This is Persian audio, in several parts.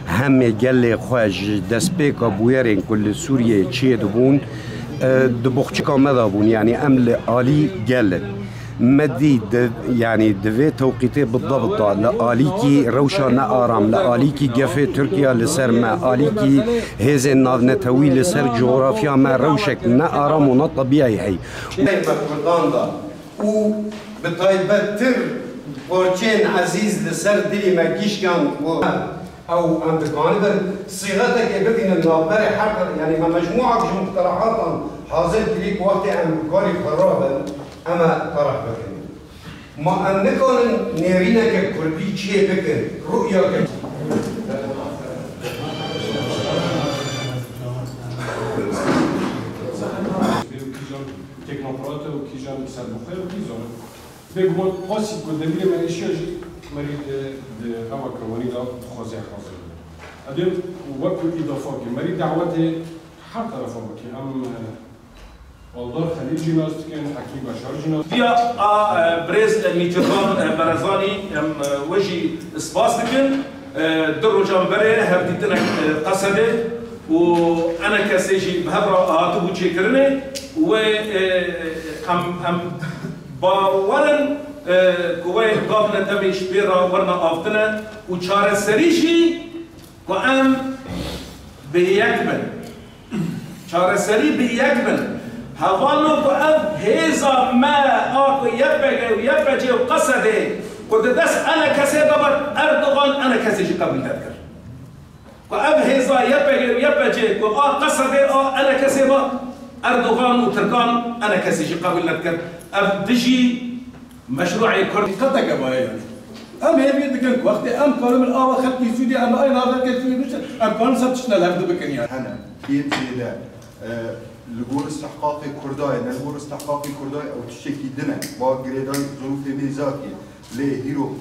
همه گل خواهش دست پیکا بویرین کل سوریه چیه دبون دبخچه کامده بون یعنی عمل عالی گلت مدي يعني دفي توقيتي بالضبط لآليكي روشا نآرام لآليكي جفي تركيا لسر ما آليكي هذا الناف نتوي لسر جغرافيا ما روشك نآرام ونا طبيعي هي بكرداندا و بطيبتر بورچين عزيز لسر دلي ما جيش كان او امريكاني بل صيغتك يبدين النابر حق يعني ما مجموعه من مقترحات حاضر ليك وقت امريكاني خرابا اما طرح بكن ما ان نكون نيرينا ككردي شيء بكن رؤيا ك تكنوقراط وكيجان كسر بخير وكيزون بيقول قاسي قدامي ما يشيج مريض هوا كوني لا خوازي حاضر ادم وقت الاضافه مريض دعوته حتى طرفه كي ام والله خليل جناس كان حكيم بشار جناس يا بريز ميتران برزاني وجي سباس بكن درو جامبري هبديتنا قصده وانا كسيجي بهبرا هاتو تشكرني و ام باورن كوي قابنا تمش بيرا ورنا افتنا وشار سريشي وام بيكمل شار سري بيكمل هوالو بأب هيزا ما أكو يبقى ويبقى وقصده قد دس أنا كسي دبر أردوغان أنا كسي قبل تذكر وأب هيزا يبقى ويبقى قصده أنا كسي أردوغان وتركان أنا كسي قبل تذكر أب دجي مشروعي كردي قطع قبائل يعني أم هي بيد كان وقت أم قالوا من الأول خلتني سودي أنا أين هذا كان سودي أم قالوا سبتشنا الهبد بكن يعني أنا كيف زيادة لجور استحقاقي كرداي لجور استحقاقي كرداي أو تشكي دنا باقريداي ظروف ميزاكي ليه هيرو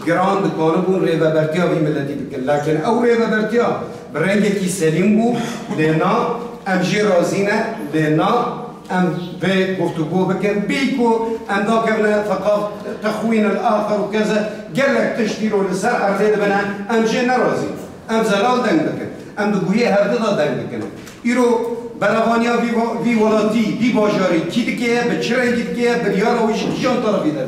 جراند كانوا ريفا برتيا في ملتي بكن لكن أو ريفا برتيا برنجة كي سليم بو لنا أم جي رازينة لنا أم في گفتگو بكن بيكو أم ذاكرنا ثقافة تخوين الآخر وكذا قال لك تشتيروا لسر أرزيد بنا أم جي نرازي أم زلال دنگ بكن أم دقوية هرددا دنگ بكن إيرو بلغانيا في ولاتي في باجاري كي دكيه بچرنگي دكيه بريارا ويش كيان طرفي ده